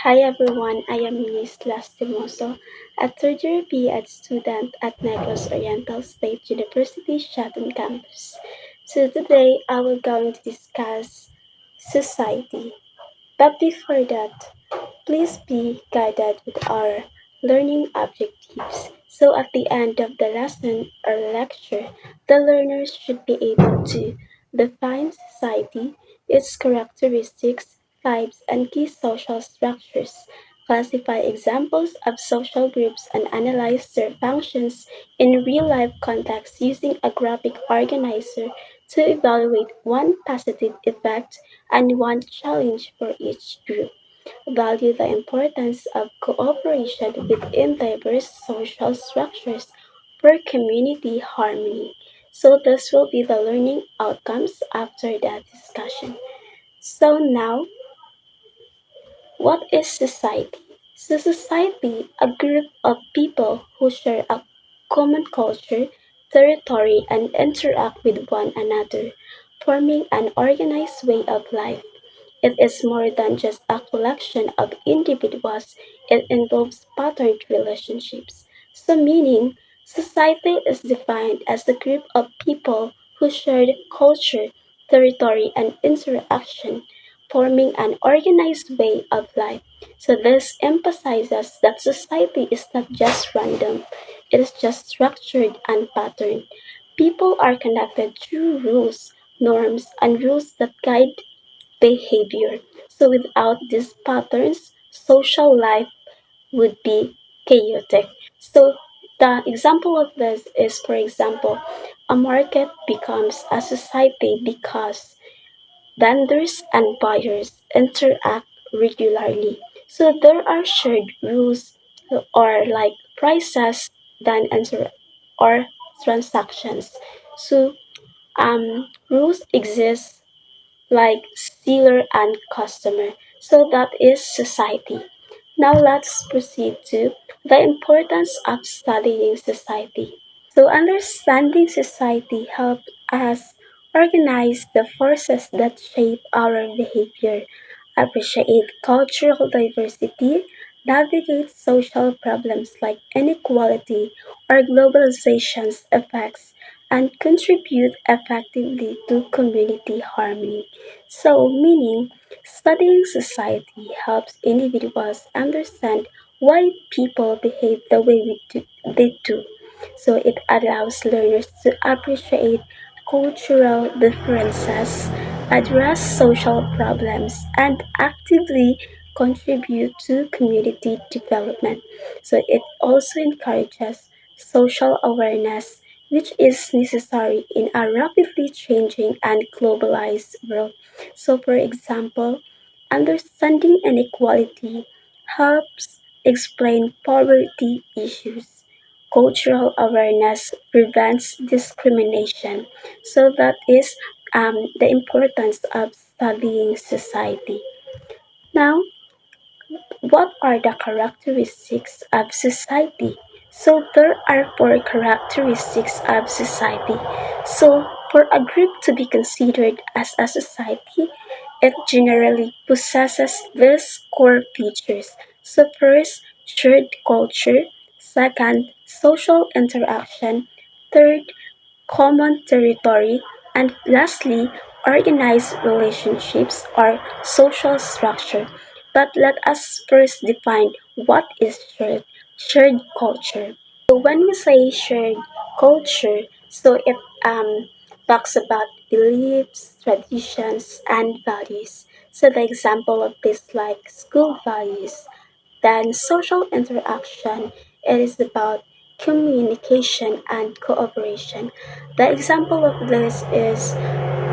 Hi everyone, I am Minis Lastimoso, a third year B.Ed student at Negros Oriental State University, Shatton campus. So today I will going to discuss society. But before that, please be guided with our learning objectives. So at the end of the lesson or lecture, the learners should be able to define society, its characteristics, types, and key social structures, classify examples of social groups, and analyze their functions in real-life context using a graphic organizer to evaluate one positive effect and one challenge for each group. Value the importance of cooperation within diverse social structures for community harmony. So this will be the learning outcomes after that discussion. So now, what is society? So society, a group of people who share a common culture, territory, and interact with one another, forming an organized way of life. It is more than just a collection of individuals, it involves patterned relationships. So, meaning, society is defined as a group of people who share culture, territory, and interaction, forming an organized way of life. So, this emphasizes that society is not just random, it is just structured and patterned. People are connected through rules, norms, and rules that guide behavior. So without these patterns, social life would be chaotic. So the example of this is, for example, a market becomes a society because vendors and buyers interact regularly. So there are shared rules or like prices then or transactions. So rules exist like seller and customer. So that is society. Now let's proceed to the importance of studying society. So understanding society helps us organize the forces that shape our behavior, appreciate cultural diversity, navigate social problems like inequality or globalization's effects, and contribute effectively to community harmony. So, meaning, studying society helps individuals understand why people behave the way they do. So, it allows learners to appreciate cultural differences, address social problems, and actively contribute to community development. So, it also encourages social awareness, which is necessary in a rapidly changing and globalized world. So, for example, understanding inequality helps explain poverty issues. Cultural awareness prevents discrimination. So, that is the importance of studying society. Now, what are the characteristics of society? So there are four characteristics of society. So for a group to be considered as a society, it generally possesses these core features. So first, shared culture. Second, social interaction. Third, common territory. And lastly, organized relationships or social structure. But let us first define what is shared culture. So when we say shared culture, so it talks about beliefs, traditions, and values. So the example of this like school values, then social interaction, it is about communication and cooperation. The example of this is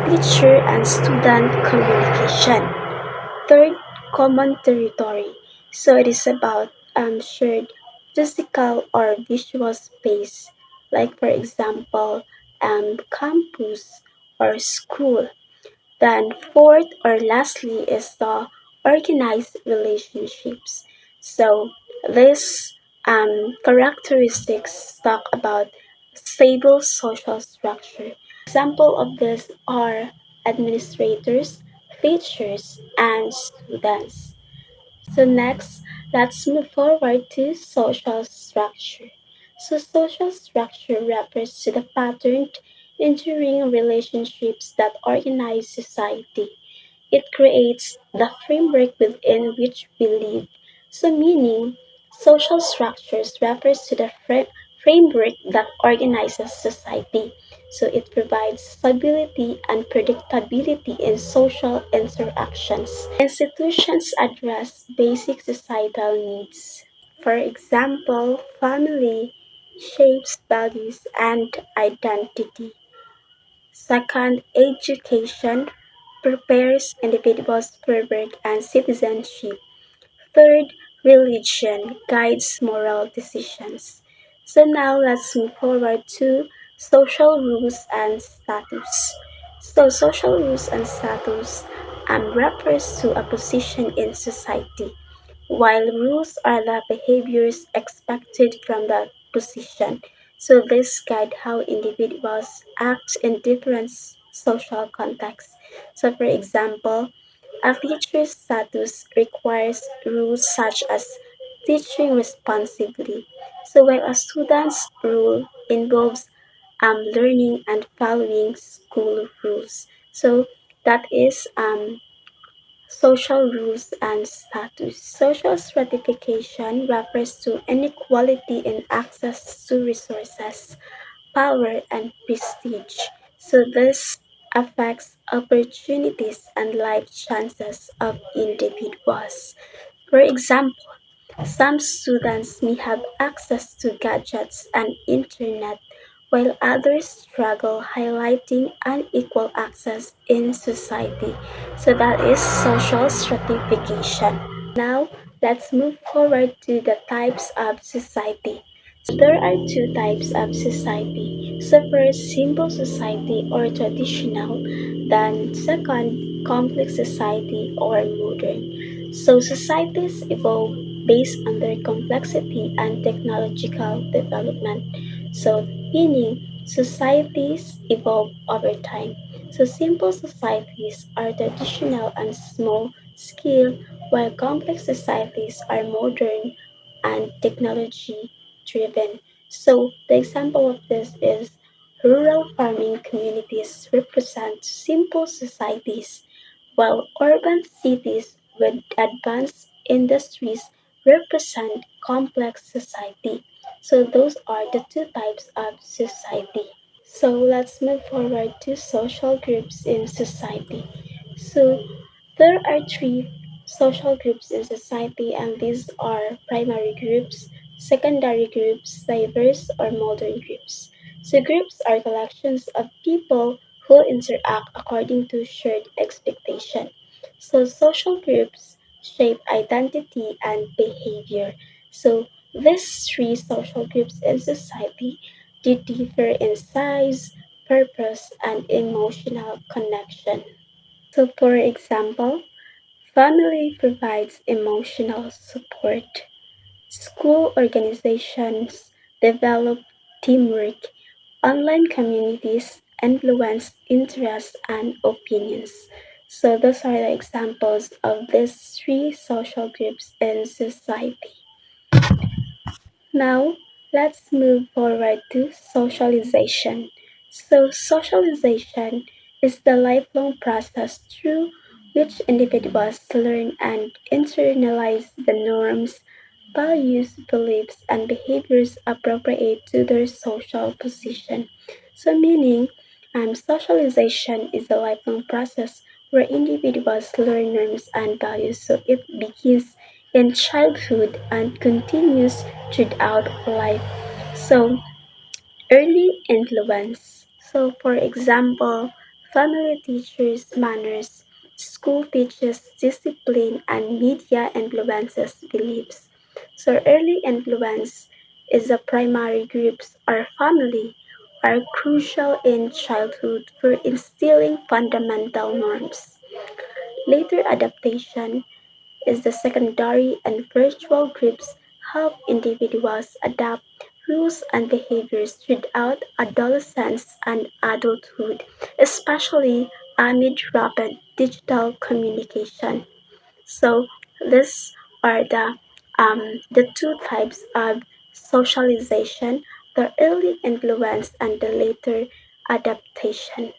teacher and student communication. Third, common territory. So it is about shared physical or visual space, like for example, campus or school. Then fourth or lastly is the organized relationships. So these characteristics talk about stable social structure. Example of this are administrators, teachers, and students. So next, let's move forward to social structure. So social structure refers to the patterned, enduring relationships that organize society. It creates the framework within which we live. So meaning, social structures refers to the framework that organizes society. So it provides stability and predictability in social interactions. Institutions address basic societal needs. For example, family shapes values and identity. Second, education prepares individuals for work and citizenship. Third, religion guides moral decisions. So now let's move forward to social rules and status. So social rules and status refers to a position in society, while rules are the behaviors expected from that position. So this guide how individuals act in different social contexts. So for example, a teacher's status requires rules such as teaching responsibly. So while a student's role involves learning and following school rules. So that is social rules and status. Social stratification refers to inequality in access to resources, power, and prestige. So this affects opportunities and life chances of individuals. For example, some students may have access to gadgets and internet, while others struggle, highlighting unequal access in society. So that is social stratification. Now, let's move forward to the types of society. So there are two types of society. So first, simple society or traditional, then second, complex society or modern. So societies evolve based on their complexity and technological development. So meaning societies evolve over time. So simple societies are traditional and small scale, while complex societies are modern and technology driven. So the example of this is rural farming communities represent simple societies, while urban cities with advanced industries represent complex society. So those are the two types of society. So let's move forward to social groups in society. So there are three social groups in society, and these are primary groups, secondary groups, diverse or modern groups. So groups are collections of people who interact according to shared expectation. So social groups shape identity and behavior. So these three social groups in society they differ in size, purpose, and emotional connection. So, for example, family provides emotional support. School organizations develop teamwork. Online communities influence interests and opinions. So, those are the examples of these three social groups in society. Now, let's move forward to socialization. So, socialization is the lifelong process through which individuals learn and internalize the norms, values, beliefs, and behaviors appropriate to their social position. So, meaning, socialization is a lifelong process where individuals learn norms and values. So, it begins in childhood and continues throughout life. So, early influence. So, for example, family teaches manners, school teaches discipline, and media influences beliefs. So, early influence is the primary groups or family are crucial in childhood for instilling fundamental norms. Later adaptation is the secondary and virtual groups help individuals adapt rules and behaviors throughout adolescence and adulthood, especially amid rapid digital communication. So, this are the two types of socialization, the early influence and the later adaptation.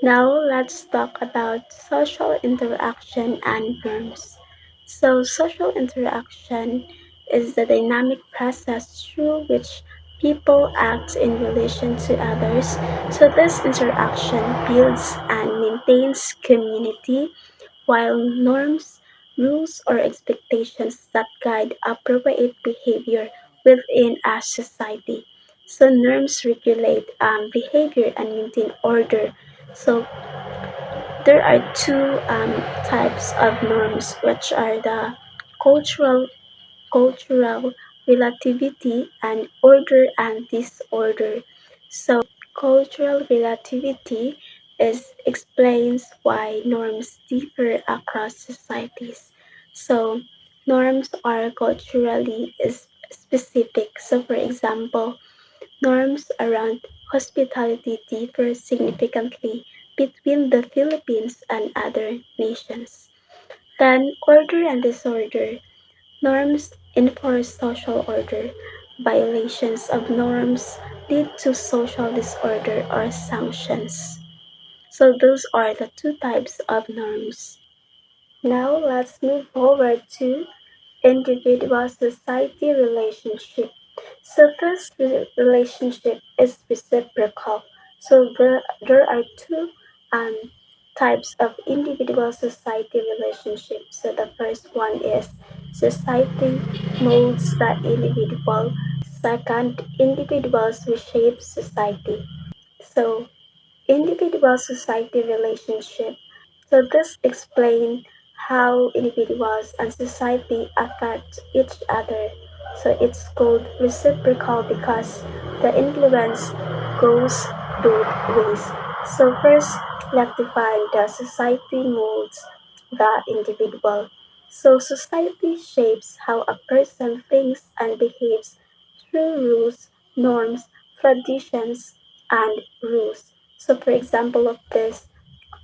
Now let's talk about social interaction and norms. So, social interaction is the dynamic process through which people act in relation to others. So, this interaction builds and maintains community, while norms, rules, or expectations that guide appropriate behavior within a society. So, norms regulate behavior and maintain order. So, there are two types of norms, which are the cultural cultural relativity and order and disorder. So, cultural relativity explains why norms differ across societies. So, norms are culturally specific. So, for example, norms around hospitality differ significantly between the Philippines and other nations. Then, order and disorder. Norms enforce social order. Violations of norms lead to social disorder or sanctions. So, those are the two types of norms. Now, let's move forward to individual society relationship. So this relationship is reciprocal. So there are two um, types of individual society relationships. So the first one is society molds the individual. Second, individuals reshape society. So individual society relationship. So this explains how individuals and society affect each other. So it's called reciprocal because the influence goes both ways. So first, let's define the society molds the individual. So society shapes how a person thinks and behaves through rules, norms, traditions, and rules. So for example of this,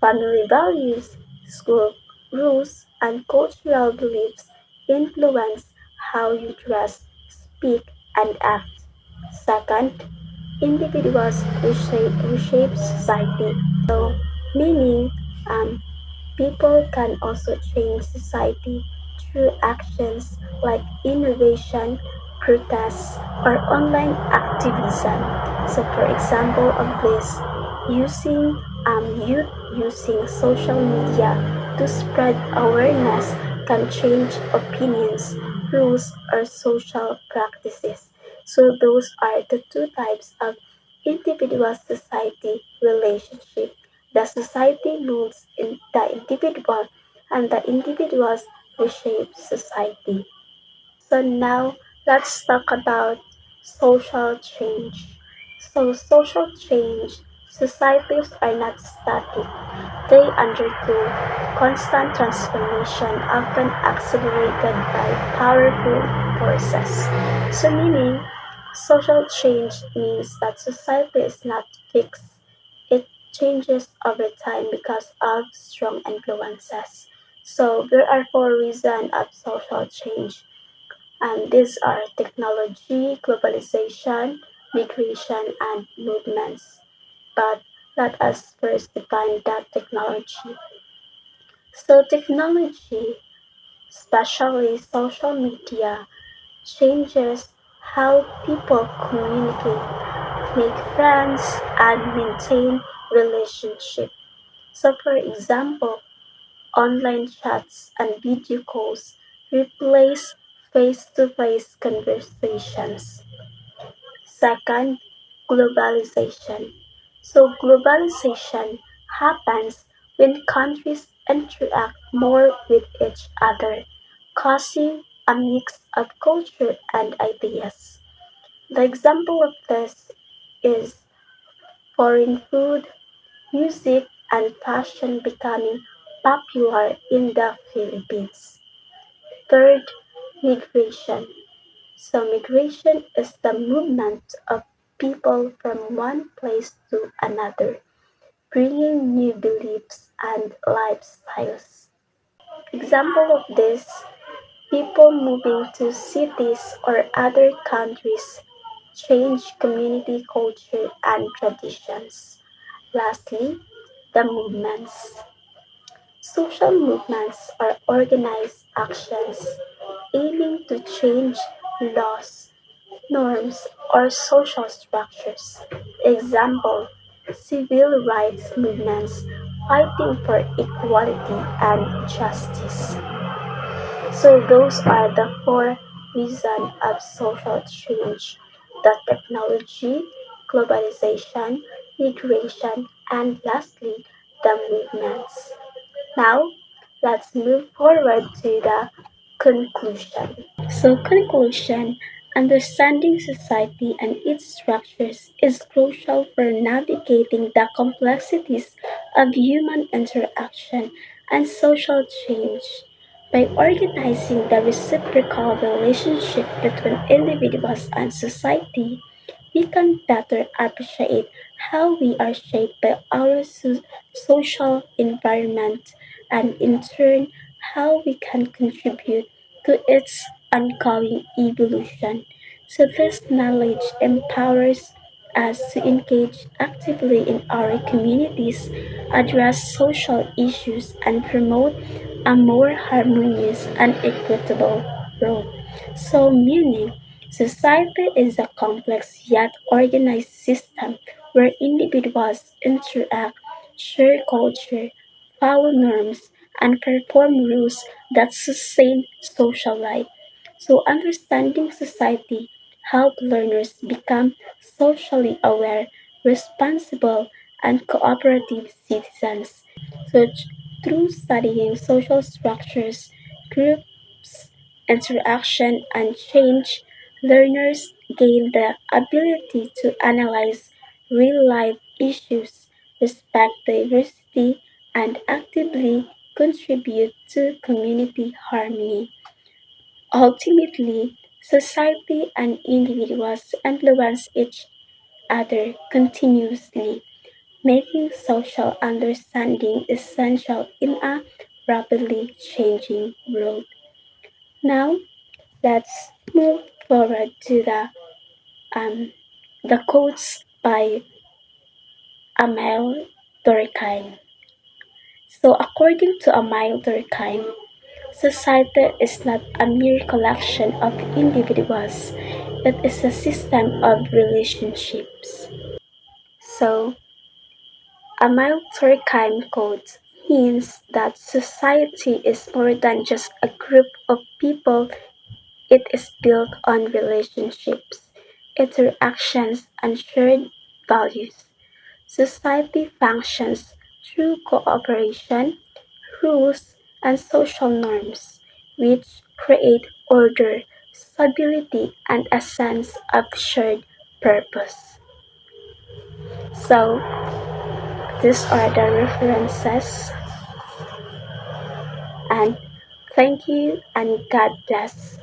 family values, school rules, and cultural beliefs influence how you dress, speak, and act. Second, individuals reshape society. So, meaning people can also change society through actions like innovation, protests, or online activism. So, for example of this, youth using social media to spread awareness can change opinions, rules, or social practices. So, those are the two types of individual society relationship. The society moves in the individual, and the individuals reshape society. So now let's talk about social change. So social change, societies are not static. They undergo constant transformation, often accelerated by powerful forces. So meaning, social change means that society is not fixed. It changes over time because of strong influences. So there are four reasons of social change, and these are technology, globalization, migration, and movements. But let us first define that technology. So, technology, especially social media, changes how people communicate, make friends, and maintain relationships. So, for example, online chats and video calls replace face to face conversations. Second, globalization. So, globalization happens when countries interact more with each other, causing a mix of culture and ideas. The example of this is foreign food, music, and fashion becoming popular in the Philippines. Third, migration. So, migration is the movement of people from one place to another, bringing new beliefs and lifestyles. Example of this People moving to cities or other countries change community culture and traditions. Lastly, the movements. Social movements are organized actions aiming to change laws, norms, or social structures. Example, civil rights movements fighting for equality and justice. So those are the four reasons of social change: the technology, globalization, migration, and lastly, the movements. Now, let's move forward to the conclusion. So, conclusion: understanding society and its structures is crucial for navigating the complexities of human interaction and social change. By organizing the reciprocal relationship between individuals and society, we can better appreciate how we are shaped by our social environment and, in turn, how we can contribute to its ongoing evolution. So, this knowledge empowers us to engage actively in our communities, address social issues, and promote a more harmonious and equitable world. So, meaning, society is a complex yet organized system where individuals interact, share culture, follow norms, and perform rules that sustain social life. So, understanding society help learners become socially aware, responsible, and cooperative citizens. So, through studying social structures, groups, interaction, and change, learners gain the ability to analyze real life issues, respect diversity, and actively contribute to community harmony. Ultimately, society and individuals influence each other continuously, making social understanding essential in a rapidly changing world. Now, let's move forward to the quotes by Emile Durkheim. So, according to Emile Durkheim, society is not a mere collection of individuals; it is a system of relationships. So, Emile Durkheim quote means that society is more than just a group of people. It is built on relationships, interactions, and shared values. Society functions through cooperation, rules, and social norms, which create order, stability, and a sense of shared purpose. So, these are the references, and thank you and God bless.